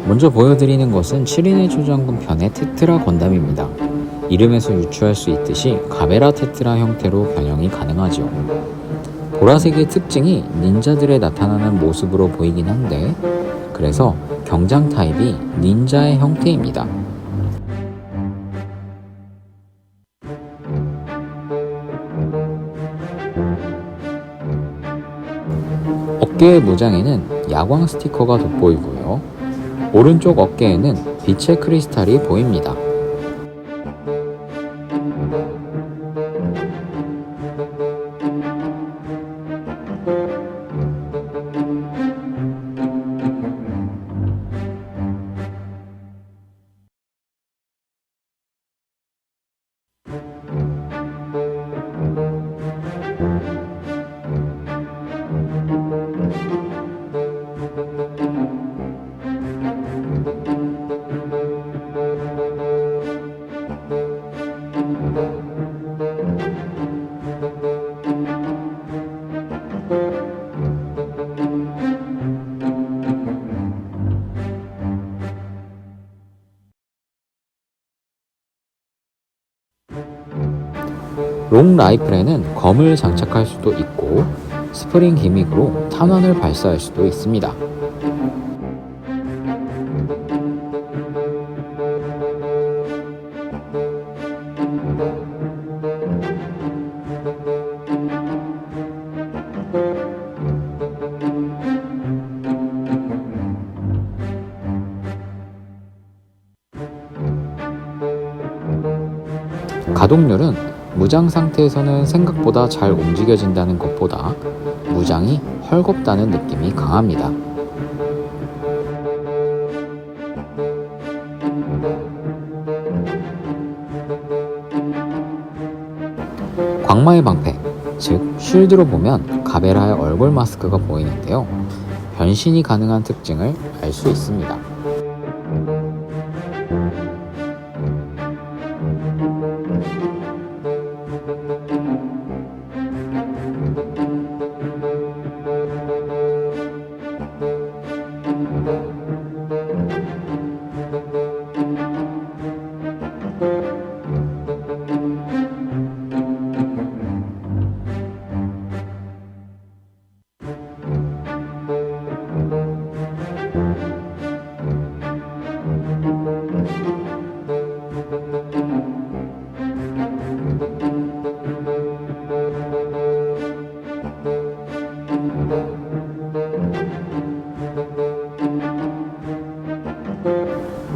먼저 보여드리는 것은 7인의 초장군 편의 테트라 건담입니다. 이름에서 유추할 수 있듯이 가베라 테트라 형태로 변형이 가능하죠. 보라색의 특징이 닌자들의 나타나는 모습으로 보이긴 한데, 그래서 경장 타입이 닌자의 형태입니다. 어깨의 무장에는 야광 스티커가 돋보이고요. 오른쪽 어깨에는 빛의 크리스탈이 보입니다. 롱 라이플에는 검을 장착할 수도 있고 스프링 기믹으로 탄환을 발사할 수도 있습니다. 가동률은 무장 상태에서는 생각보다 잘 움직여진다는 것보다 무장이 헐겁다는 느낌이 강합니다. 광마의 방패, 즉 쉴드로 보면 가베라의 얼굴 마스크가 보이는데요. 변신이 가능한 특징을 알 수 있습니다.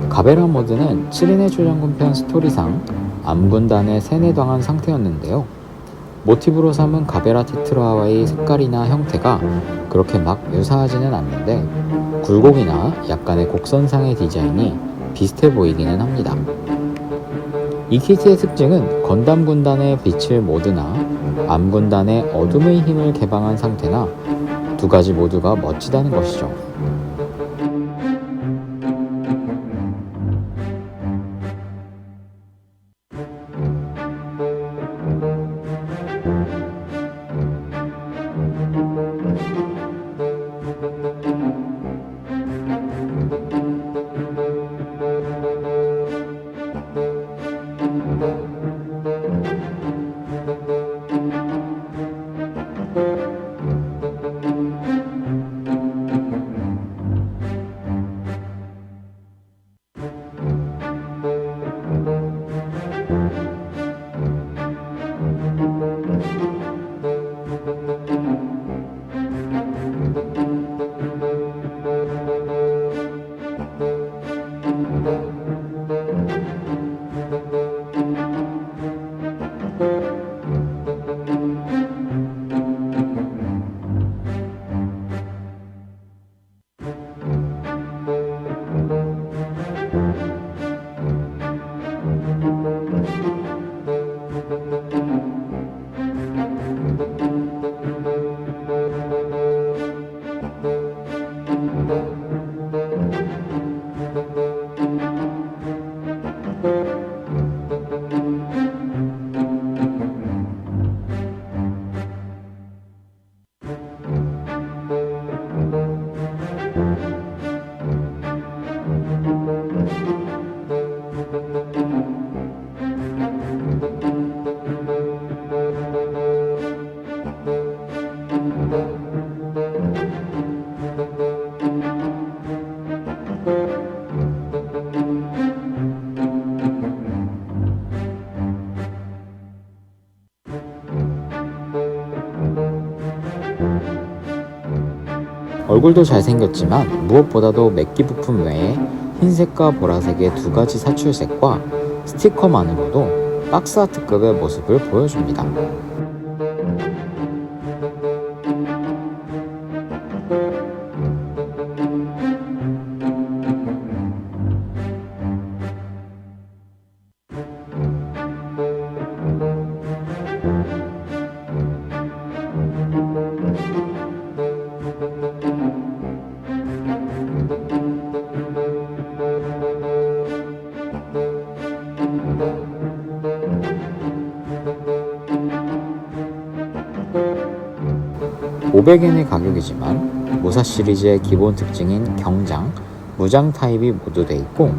가베라 모드는 7인의 초장군 편 스토리상 암군단에 세뇌당한 상태였는데요. 모티브로 삼은 가베라 테트라와의 색깔이나 형태가 그렇게 막 유사하지는 않는데 굴곡이나 약간의 곡선상의 디자인이 비슷해 보이기는 합니다. 이 키트의 특징은 건담 군단의 빛을 모드나 암군단의 어둠의 힘을 개방한 상태나 두 가지 모두가 멋지다는 것이죠. 얼굴도 잘생겼지만 무엇보다도 맥기 부품 외에 흰색과 보라색의 두 가지 사출색과 스티커만으로도 박스아트급의 모습을 보여줍니다. 500엔의 가격이지만 무사 시리즈의 기본 특징인 경장, 무장 타입이 모두 돼 있고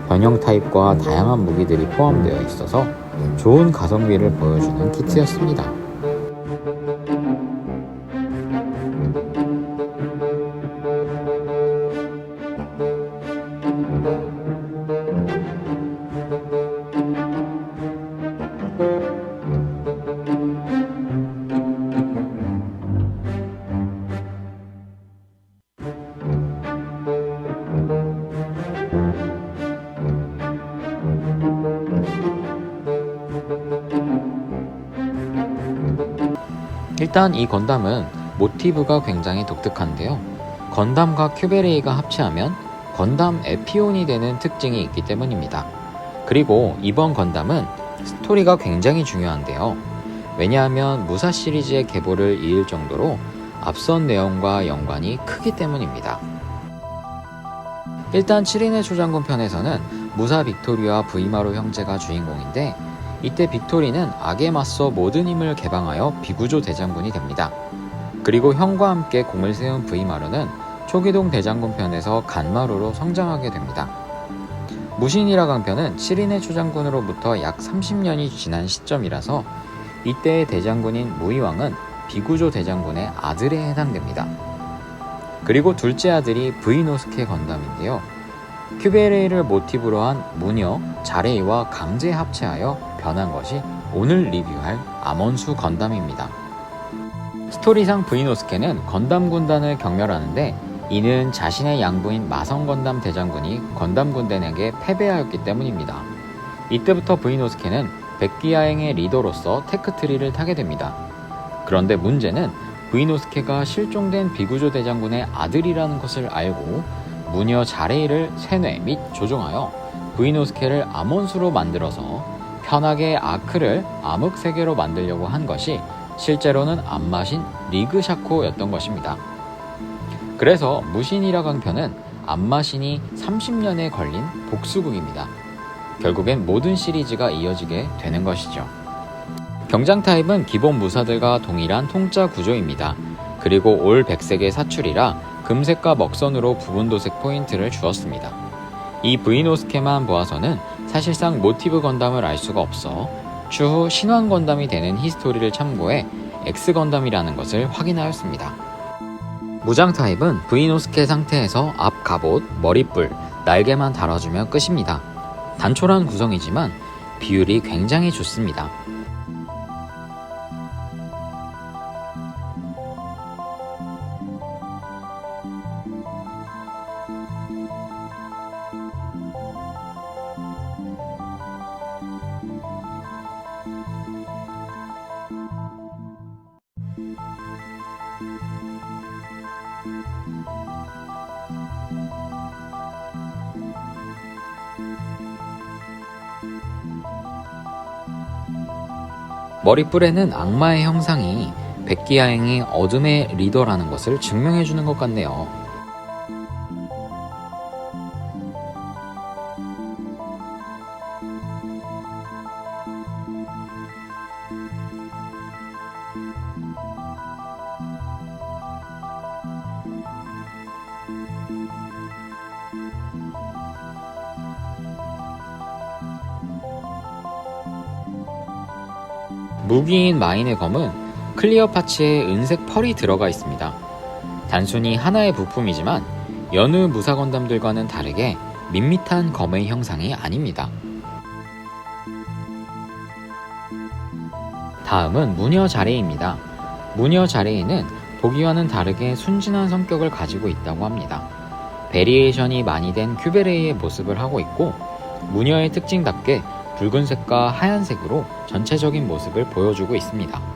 변형 타입과 다양한 무기들이 포함되어 있어서 좋은 가성비를 보여주는 키트였습니다. 일단 이 건담은 모티브가 굉장히 독특한데요. 건담과 큐베레이가 합체하면 건담 에피온이 되는 특징이 있기 때문입니다. 그리고 이번 건담은 스토리가 굉장히 중요한데요. 왜냐하면 무사 시리즈의 계보를 이을 정도로 앞선 내용과 연관이 크기 때문입니다. 일단 7인의 초장군 편에서는 무사 빅토리와 브이마루 형제가 주인공인데 이때 빅토리는 악에 맞서 모든 힘을 개방하여 비구조 대장군이 됩니다. 그리고 형과 함께 공을 세운 브이마루는 초기동 대장군 편에서 간마루로 성장하게 됩니다. 무신이라 강편은 7인의 초장군으로부터 약 30년이 지난 시점이라서 이때의 대장군인 무이왕은 비구조 대장군의 아들에 해당됩니다. 그리고 둘째 아들이 브이노스케 건담인데요. 큐베레이를 모티브로 한 무녀, 자레이와 강제 합체하여 변한 것이 오늘 리뷰할 암원수 건담입니다. 스토리상 브이노스케는 건담 군단을 경멸하는데 이는 자신의 양부인 마성 건담 대장군이 건담 군단에게 패배하였기 때문입니다. 이때부터 브이노스케는 백기야행의 리더로서 테크트리를 타게 됩니다. 그런데 문제는 브이노스케가 실종된 비구조 대장군의 아들이라는 것을 알고 무녀 자레이를 세뇌 및 조종하여 브이노스케를 암원수로 만들어서 편하게 아크를 암흑세계로 만들려고 한 것이 실제로는 암마신 리그샤코였던 것입니다. 그래서 무신이라 강편은 암마신이 30년에 걸린 복수극입니다. 결국엔 모든 시리즈가 이어지게 되는 것이죠. 경장 타입은 기본 무사들과 동일한 통짜 구조입니다. 그리고 올 백색의 사출이라 금색과 먹선으로 부분도색 포인트를 주었습니다. 이 브이노스케만 보아서는 사실상 모티브 건담을 알 수가 없어 추후 신왕 건담이 되는 히스토리를 참고해 X 건담이라는 것을 확인하였습니다. 무장 타입은 브이노스케 상태에서 앞 갑옷, 머리뿔, 날개만 달아주면 끝입니다. 단촐한 구성이지만 비율이 굉장히 좋습니다. 머리뿔에는 악마의 형상이 백기야행이 어둠의 리더라는 것을 증명해주는 것 같네요. 무기인 마인의 검은 클리어 파츠에 은색 펄이 들어가 있습니다. 단순히 하나의 부품이지만 여느 무사 건담들과는 다르게 밋밋한 검의 형상이 아닙니다. 다음은 무녀 자레이입니다. 무녀 자레이는 보기와는 다르게 순진한 성격을 가지고 있다고 합니다. 베리에이션이 많이 된 큐베레이의 모습을 하고 있고 무녀의 특징답게 붉은색과 하얀색으로 전체적인 모습을 보여주고 있습니다.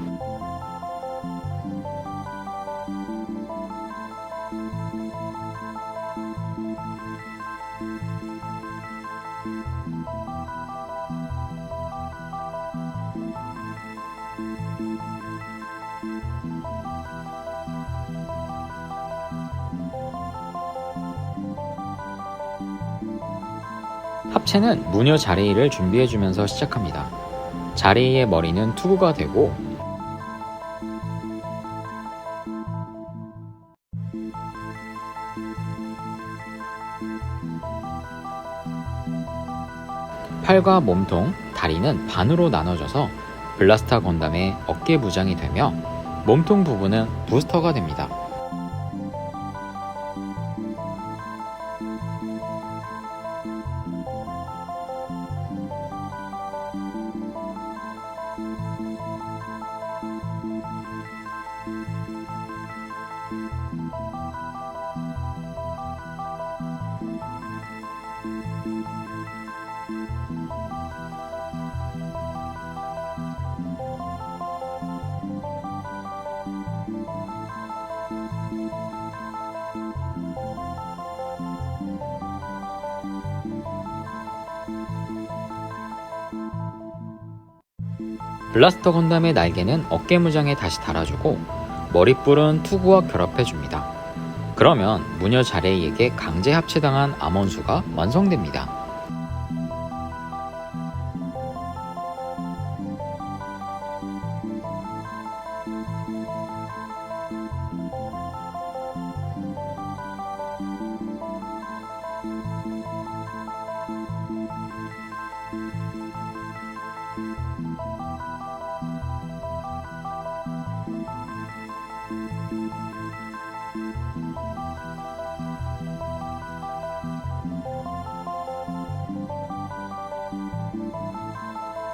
합체는 무녀 자레이를 준비해주면서 시작합니다. 자레이의 머리는 투구가 되고 팔과 몸통, 다리는 반으로 나눠져서 블라스터 건담의 어깨 무장이 되며 몸통 부분은 부스터가 됩니다. 블라스터 건담의 날개는 어깨 무장에 다시 달아주고 머리뿔은 투구와 결합해줍니다. 그러면 무녀 자레이에게 강제 합체당한 암원수가 완성됩니다.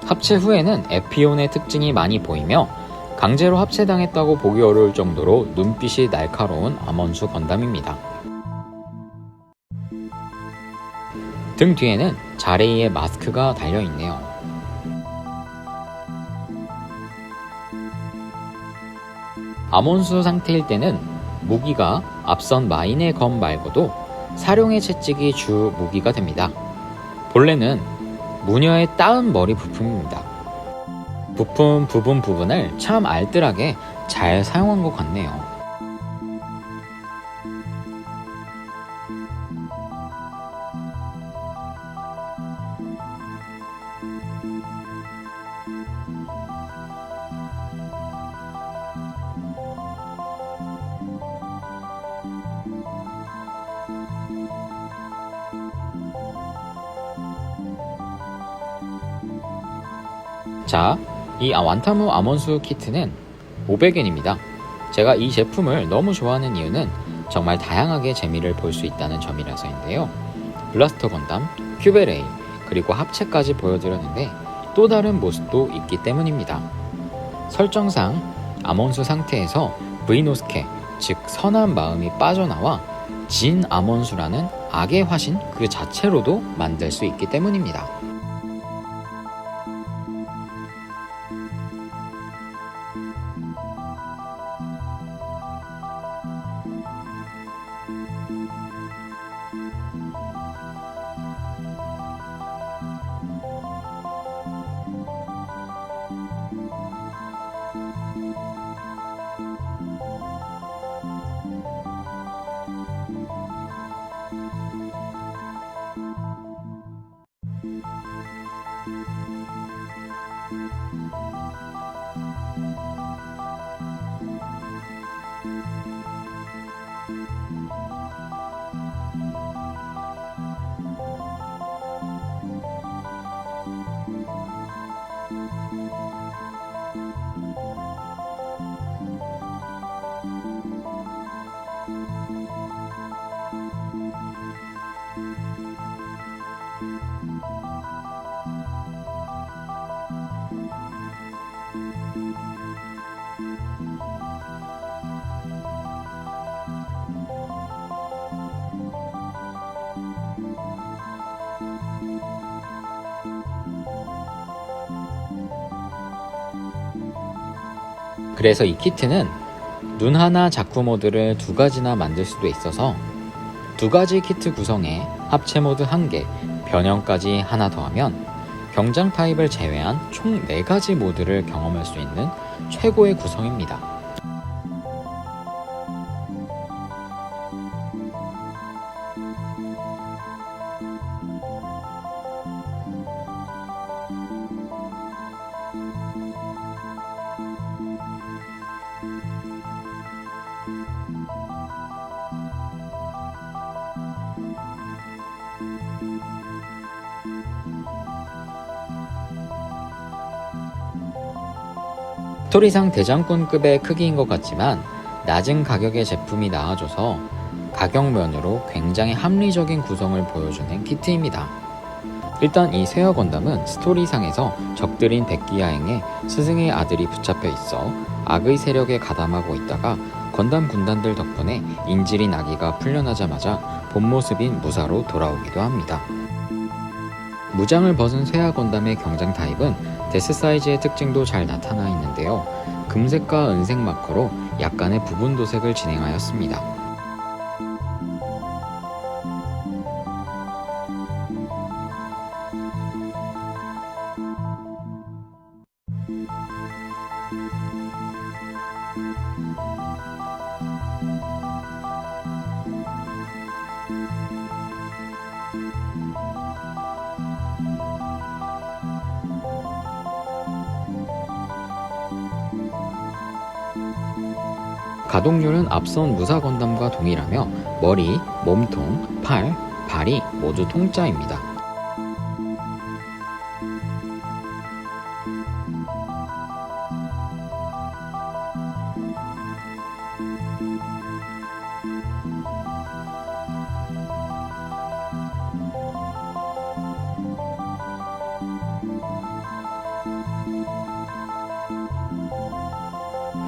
합체 후에는 에피온의 특징이 많이 보이며 강제로 합체당했다고 보기 어려울 정도로 눈빛이 날카로운 암원수 건담입니다. 등 뒤에는 자레이의 마스크가 달려있네요. 암원수 상태일 때는 무기가 앞선 마인의 검 말고도 사룡의 채찍이 주 무기가 됩니다. 본래는 무녀의 따은 머리 부품입니다. 부품 부분을 참 알뜰하게 잘 사용한 것 같네요. 자, 이 완타무 암원수 키트는 500엔입니다. 제가 이 제품을 너무 좋아하는 이유는 정말 다양하게 재미를 볼 수 있다는 점이라서인데요. 블라스터 건담, 큐베레이, 그리고 합체까지 보여드렸는데 또 다른 모습도 있기 때문입니다. 설정상 암원수 상태에서 브이노스케, 즉 선한 마음이 빠져나와 진 암원수라는 악의 화신 그 자체로도 만들 수 있기 때문입니다. 그래서 이 키트는 눈 하나 자쿠 모드를 2가지나 만들 수도 있어서 2가지 키트 구성에 합체 모드 1개, 변형까지 하나 더하면 경장 타입을 제외한 총 4가지 모드를 경험할 수 있는 최고의 구성입니다. 스토리상 대장군급의 크기인 것 같지만 낮은 가격의 제품이 나와줘서 가격면으로 굉장히 합리적인 구성을 보여주는 키트입니다. 일단 이 세어 건담은 스토리상에서 적들인 백기야행에 스승의 아들이 붙잡혀 있어 악의 세력에 가담하고 있다가 건담 군단들 덕분에 인질인 아기가 풀려나자마자 본 모습인 무사로 돌아오기도 합니다. 무장을 벗은 쇠하 건담의 경장 타입은 데스 사이즈의 특징도 잘 나타나 있는데요. 금색과 은색 마커로 약간의 부분 도색을 진행하였습니다. 가동률은 앞선 무사 건담과 동일하며 머리, 몸통, 팔, 발이 모두 통짜입니다.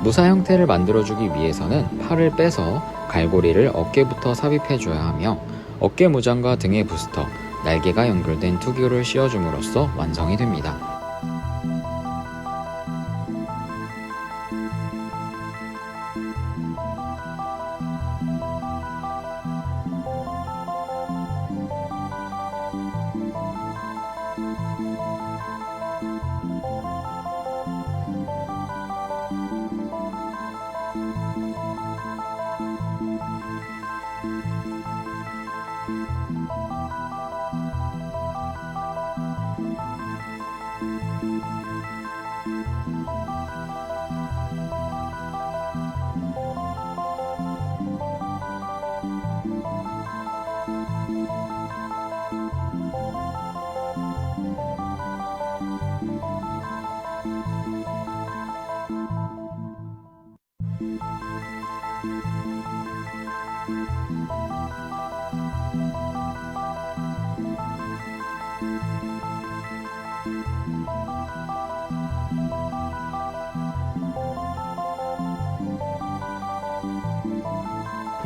무사 형태를 만들어주기 위해서는 팔을 빼서 갈고리를 어깨부터 삽입해줘야 하며 어깨 무장과 등의 부스터, 날개가 연결된 투구를 씌워줌으로써 완성이 됩니다.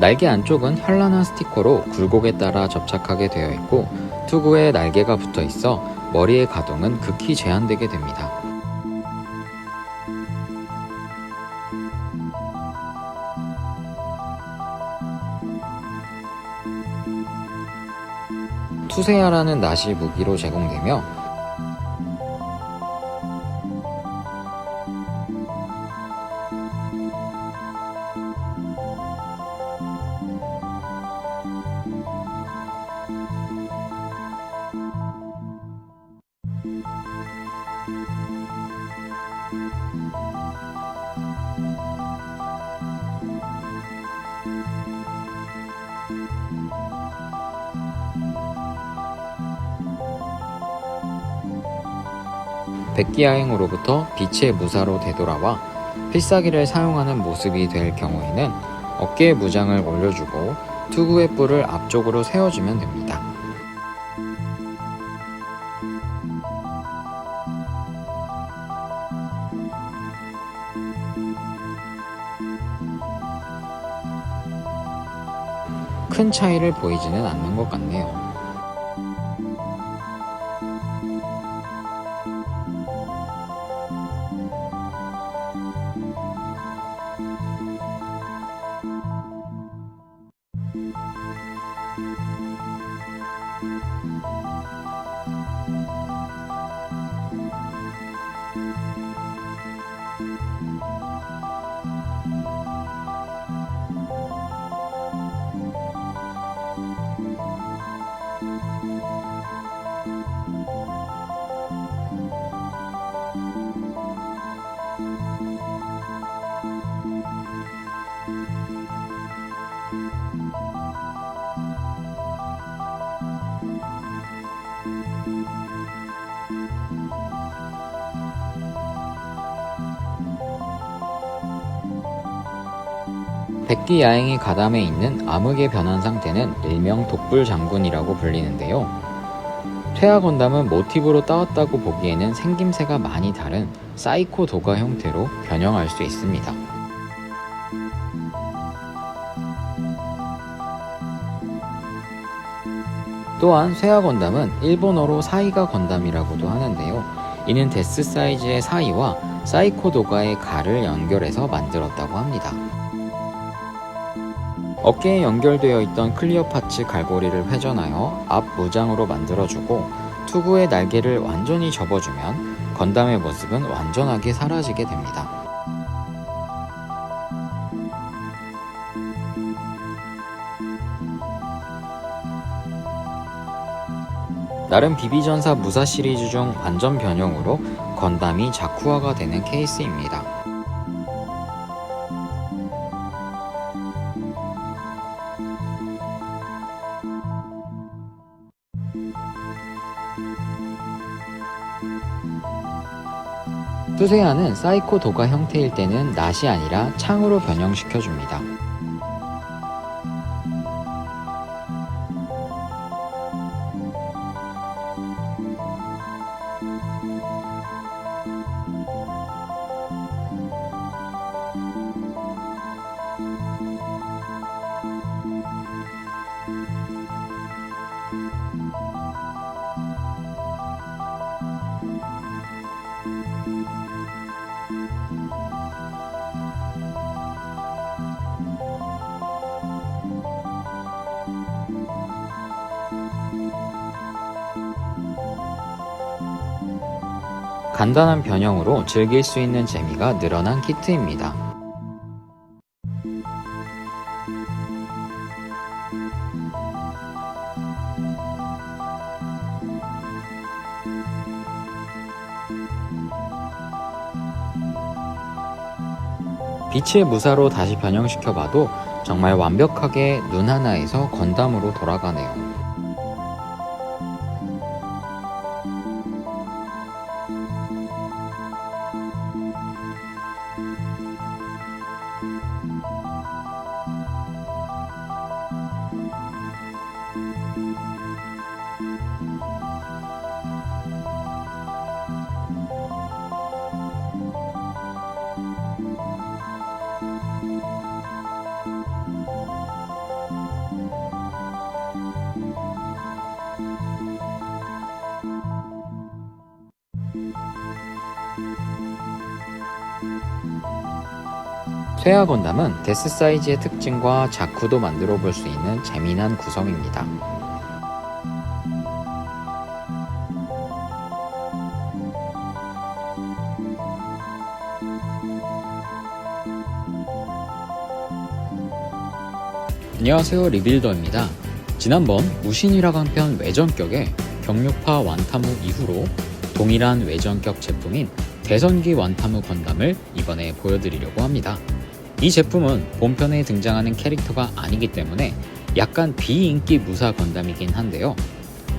날개 안쪽은 현란한 스티커로 굴곡에 따라 접착하게 되어 있고 투구에 날개가 붙어 있어 머리의 가동은 극히 제한되게 됩니다. 투세야라는 낫이 무기로 제공되며 백기야행으로부터 빛의 무사로 되돌아와 필사기를 사용하는 모습이 될 경우에는 어깨에 무장을 올려주고 투구의 뿔을 앞쪽으로 세워주면 됩니다. 큰 차이를 보이지는 않는 것 같네요. 백기 야행이 가담해 있는 암흑의 변한 상태는 일명 독불 장군이라고 불리는데요. 퇴화 건담은 모티브로 따왔다고 보기에는 생김새가 많이 다른 사이코 도가 형태로 변형할 수 있습니다. 또한 쇠화 건담은 일본어로 사이가 건담이라고도 하는데요. 이는 데스 사이즈의 사이와 사이코 도가의 가를 연결해서 만들었다고 합니다. 어깨에 연결되어 있던 클리어 파츠 갈고리를 회전하여 앞 무장으로 만들어주고 투구의 날개를 완전히 접어주면 건담의 모습은 완전하게 사라지게 됩니다. 나름 비비전사 무사 시리즈 중 완전 변형으로 건담이 자쿠화가 되는 케이스입니다. 수세아는 사이코 도가 형태일 때는 낫이 아니라 창으로 변형시켜줍니다. 간단한 변형으로 즐길 수 있는 재미가 늘어난 키트입니다. 빛의 무사로 다시 변형시켜봐도 정말 완벽하게 눈 하나에서 건담으로 돌아가네요. 쇠화 건담은 데스 사이즈의 특징과 자쿠도 만들어 볼 수 있는 재미난 구성입니다. 안녕하세요, 리빌더입니다. 지난번 무신이라 강편 외전격의 경육파 완타무 이후로 동일한 외전격 제품인 대선기 완타무 건담을 이번에 보여드리려고 합니다. 이 제품은 본편에 등장하는 캐릭터가 아니기 때문에 약간 비인기 무사 건담이긴 한데요.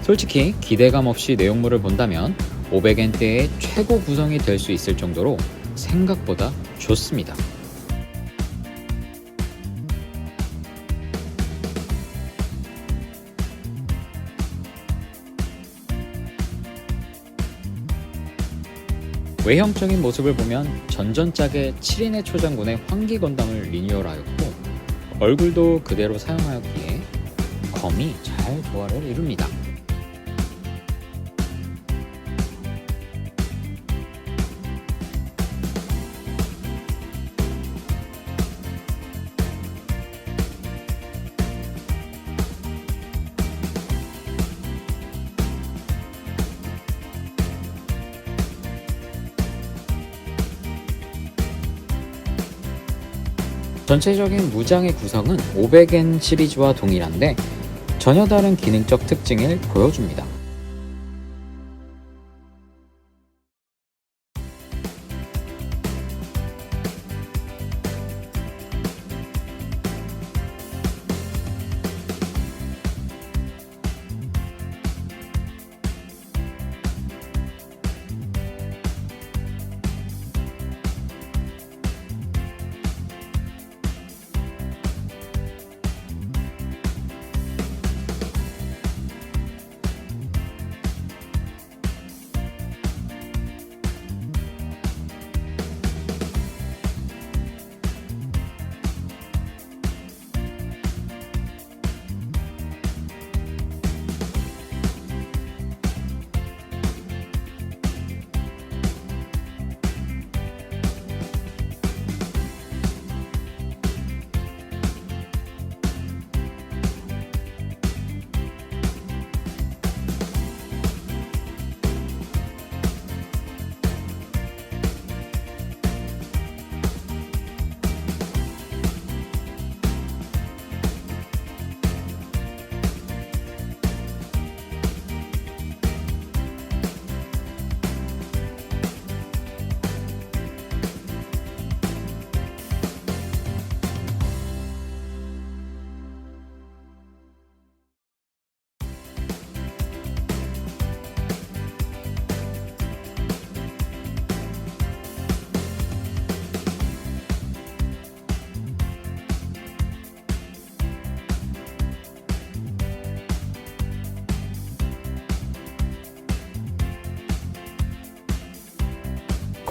솔직히 기대감 없이 내용물을 본다면 500엔대의 최고 구성이 될 수 있을 정도로 생각보다 좋습니다. 외형적인 모습을 보면 전전작의 7인의 초장군의 환기 건담을 리뉴얼하였고 얼굴도 그대로 사용하였기에 검이 잘 조화를 이룹니다. 전체적인 무장의 구성은 500N 시리즈와 동일한데 전혀 다른 기능적 특징을 보여줍니다.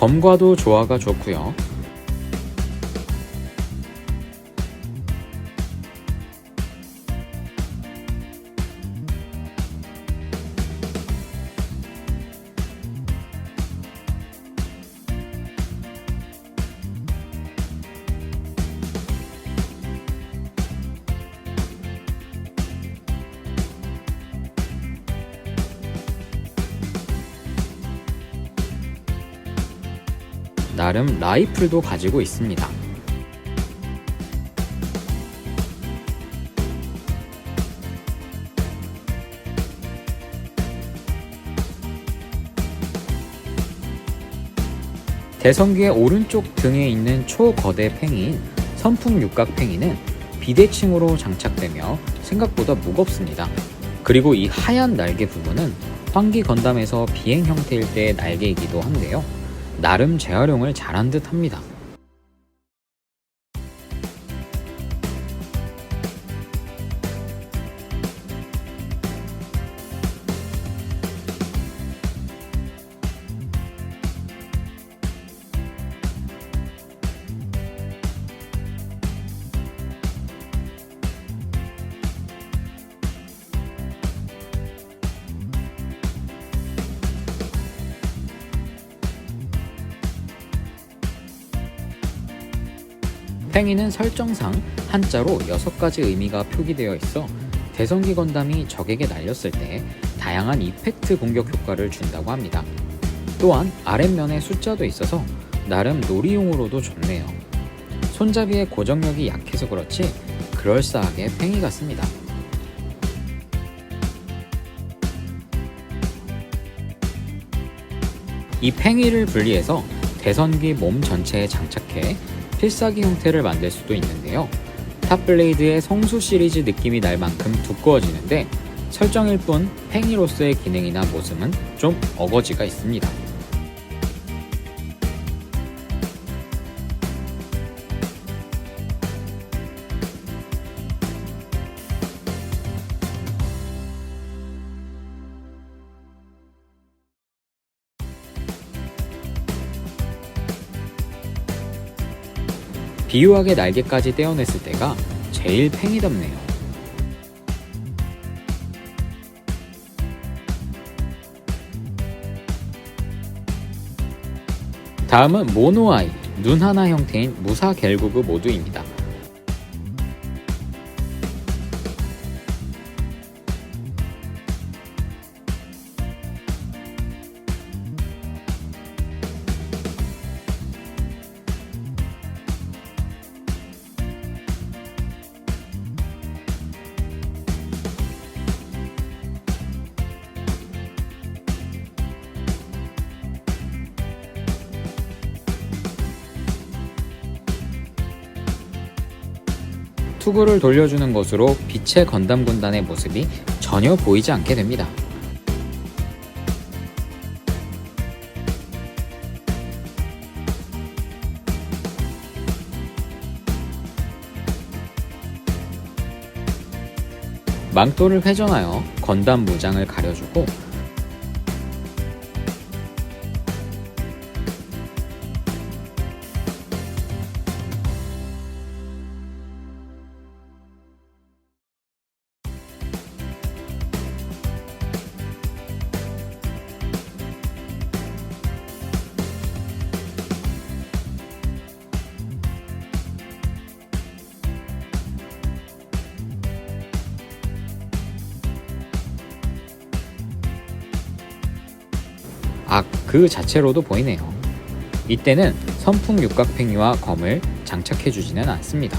검과도 조화가 좋고요. 나름 라이플도 가지고 있습니다. 대성기의 오른쪽 등에 있는 초거대 팽이인 선풍 육각 팽이는 비대칭으로 장착되며 생각보다 무겁습니다. 그리고 이 하얀 날개 부분은 환기 건담에서 비행 형태일 때의 날개이기도 한데요. 나름 재활용을 잘한 듯 합니다. 팽이는 설정상 한자로 6가지 의미가 표기되어 있어 대성기 건담이 적에게 날렸을 때 다양한 이펙트 공격 효과를 준다고 합니다. 또한 아랫면에 숫자도 있어서 나름 놀이용으로도 좋네요. 손잡이의 고정력이 약해서 그렇지 그럴싸하게 팽이 같습니다. 이 팽이를 분리해서 대선기 몸 전체에 장착해 필사기 형태를 만들 수도 있는데요. 탑블레이드의 성수 시리즈 느낌이 날 만큼 두꺼워지는데 설정일 뿐 팽이로서의 기능이나 모습은 좀 어거지가 있습니다. 비유하게 날개까지 떼어냈을 때가 제일 팽이답네요. 다음은 모노아이, 눈 하나 형태인 무사 겔구그 모드입니다. 투구를 돌려주는 것으로 빛의 건담 군단의 모습이 전혀 보이지 않게 됩니다. 망토를 회전하여 건담 무장을 가려주고 그 자체로도 보이네요. 이때는 선풍 육각팽이와 검을 장착해주지는 않습니다.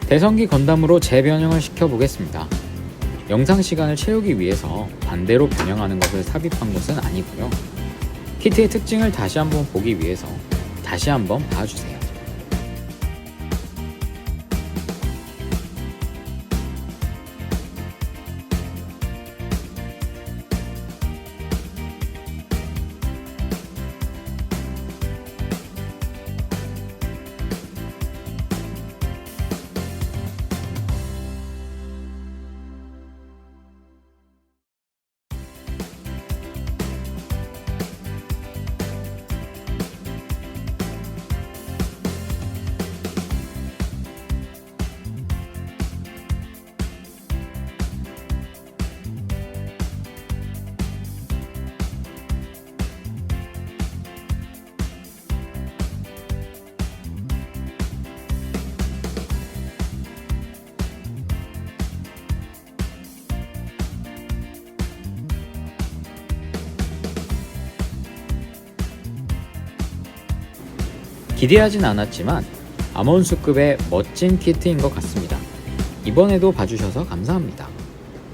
대성기 건담으로 재변형을 시켜보겠습니다. 영상 시간을 채우기 위해서 반대로 변형하는 것을 삽입한 것은 아니고요. 키트의 특징을 다시 한번 보기 위해서 다시 한번 봐주세요. 기대하진 않았지만 아몬수급의 멋진 키트인 것 같습니다. 이번에도 봐주셔서 감사합니다.